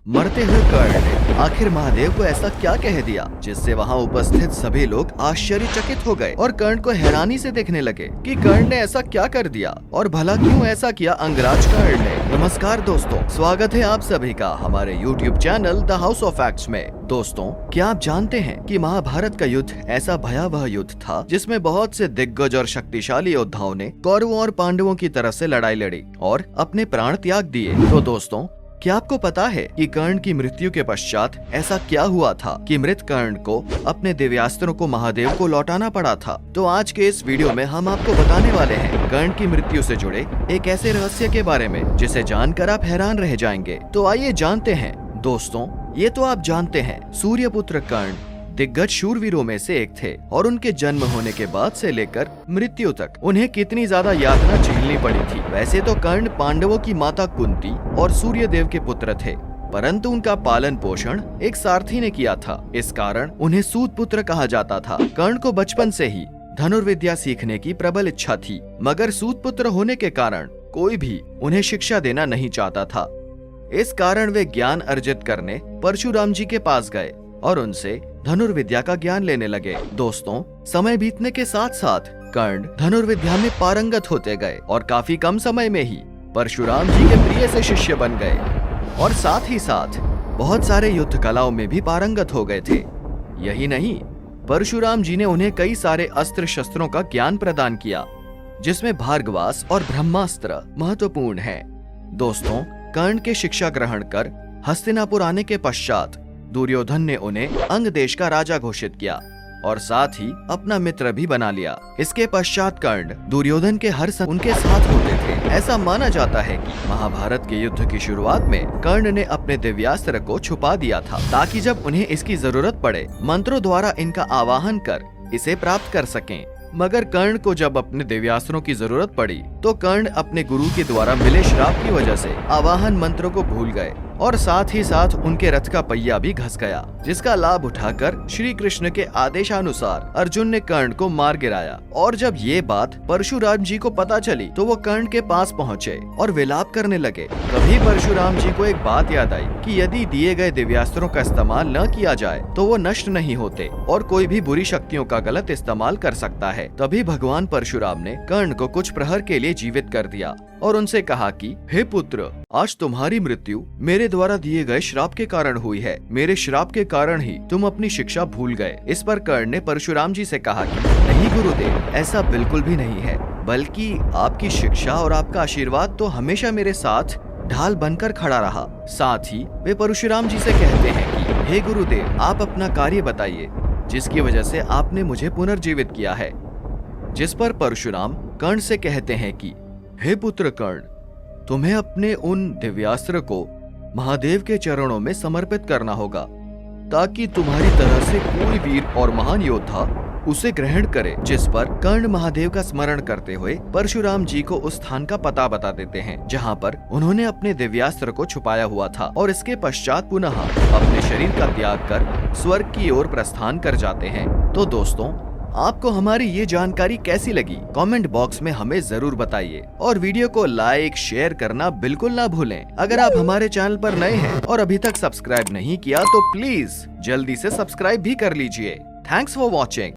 मरते हुए कर्ण ने आखिर महादेव को ऐसा क्या कह दिया जिससे वहाँ उपस्थित सभी लोग आश्चर्यचकित हो गए और कर्ण को हैरानी से देखने लगे कि कर्ण ने ऐसा क्या कर दिया और भला क्यों ऐसा किया अंगराज कर्ण ने। नमस्कार दोस्तों, स्वागत है आप सभी का हमारे YouTube channel the house of facts में। दोस्तों, क्या आप जानते हैं कि महाभारत का युद्ध ऐसा भयावह युद्ध था जिसमें बहुत से दिग्गज और शक्तिशाली योद्धाओं ने कौरवों और पांडवों की तरफ से लड़ाई लड़ी और अपने प्राण त्याग दिए। तो दोस्तों, क्या आपको पता है कि कर्ण की मृत्यु के पश्चात ऐसा क्या हुआ था कि मृत कर्ण को अपने दिव्यास्त्रों को महादेव को लौटाना पड़ा था? तो आज के इस वीडियो में हम आपको बताने वाले हैं कर्ण की मृत्यु से जुड़े एक ऐसे रहस्य के बारे में जिसे जानकर आप हैरान रह जाएंगे। तो आइए जानते हैं। दोस्तों, ये तो आप जानते हैं, सूर्यपुत्र कर्ण दिग्गज शूरवीरों में से एक थे और उनके जन्म होने के बाद से लेकर मृत्यु तक उन्हें कितनी ज्यादा यातना झेलनी पड़ी थी। वैसे तो कर्ण पांडवों की माता कुंती और सूर्यदेव के पुत्र थे, परंतु उनका पालन पोषण एक सारथी ने किया था। इस कारण उन्हें सूत पुत्र कहा जाता था। कर्ण को बचपन से ही धनुर्विद्या सीखने की प्रबल इच्छा थी, मगर सूत पुत्र होने के कारण कोई भी उन्हें शिक्षा देना नहीं चाहता था। इस कारण वे ज्ञान अर्जित करने परशुराम जी के पास गए और उनसे धनुर्विद्या का ज्ञान लेने लगे। दोस्तों, समय बीतने के साथ साथ कर्ण धनुर्विद्या में पारंगत होते गए और काफी कम समय में ही परशुराम जी के प्रिय से शिष्य बन गए और साथ ही साथ बहुत सारे युद्ध कलाओं में भी पारंगत हो गए थे। यही नहीं, परशुराम जी ने उन्हें कई सारे अस्त्र शस्त्रों का ज्ञान प्रदान किया, जिसमें भार्गवास्त्र और ब्रह्मास्त्र महत्वपूर्ण है। दोस्तों, कर्ण के शिक्षा ग्रहण कर हस्तिनापुर आने के पश्चात दुर्योधन ने उन्हें अंग देश का राजा घोषित किया और साथ ही अपना मित्र भी बना लिया। इसके पश्चात कर्ण दुर्योधन के हर समय उनके साथ होते थे। ऐसा माना जाता है कि महाभारत के युद्ध की शुरुआत में कर्ण ने अपने दिव्यास्त्र को छुपा दिया था ताकि जब उन्हें इसकी जरूरत पड़े मंत्रों द्वारा इनका आवाहन कर इसे प्राप्त कर सकें। मगर कर्ण को जब अपने दिव्यास्त्रों की जरूरत पड़ी तो कर्ण अपने गुरु के द्वारा मिले श्राप की वजह से आवाहन मंत्रों को भूल गए और साथ ही साथ उनके रथ का पहिया भी घस गया, जिसका लाभ उठाकर श्री कृष्ण के आदेशानुसार अर्जुन ने कर्ण को मार गिराया। और जब ये बात परशुराम जी को पता चली तो वो कर्ण के पास पहुँचे और विलाप करने लगे। तभी परशुराम जी को एक बात याद आई कि यदि दिए गए दिव्यास्त्रों का इस्तेमाल न किया जाए तो वो नष्ट नहीं होते और कोई भी बुरी शक्तियों का गलत इस्तेमाल कर सकता है। तभी भगवान परशुराम ने कर्ण को कुछ प्रहर के लिए जीवित कर दिया और उनसे कहा कि हे पुत्र, आज तुम्हारी मृत्यु मेरे द्वारा दिए गए श्राप के कारण हुई है। मेरे श्राप के कारण ही तुम अपनी शिक्षा भूल गए। इस पर कर्ण ने परशुराम जी से कहा कि नहीं गुरुदेव, ऐसा बिल्कुल भी नहीं है, बल्कि आपकी शिक्षा और आपका आशीर्वाद तो हमेशा मेरे साथ ढाल बनकर खड़ा रहा। साथ ही वे परशुराम जी से कहते हैं कि हे गुरुदेव, आप अपना कार्य बताइए जिसकी वजह से आपने मुझे पुनर्जीवित किया है। जिस पर परशुराम कर्ण से कहते हैं कि हे पुत्र कर्ण, तुम्हें अपने उन दिव्यास्त्र को महादेव के चरणों में समर्पित करना होगा ताकि तुम्हारी तरह से कोई वीर और महान योद्धा उसे ग्रहण करे। जिस पर कर्ण महादेव का स्मरण करते हुए परशुराम जी को उस स्थान का पता बता देते हैं जहां पर उन्होंने अपने दिव्यास्त्र को छुपाया हुआ था और इसके पश्चात पुनः अपने शरीर का त्याग कर स्वर्ग की ओर प्रस्थान कर जाते हैं। तो दोस्तों, आपको हमारी ये जानकारी कैसी लगी? कमेंट बॉक्स में हमें जरूर बताइए और वीडियो को लाइक शेयर करना बिल्कुल ना भूलें। अगर आप हमारे चैनल पर नए हैं और अभी तक सब्सक्राइब नहीं किया तो प्लीज जल्दी से सब्सक्राइब भी कर लीजिए। Thanks for watching.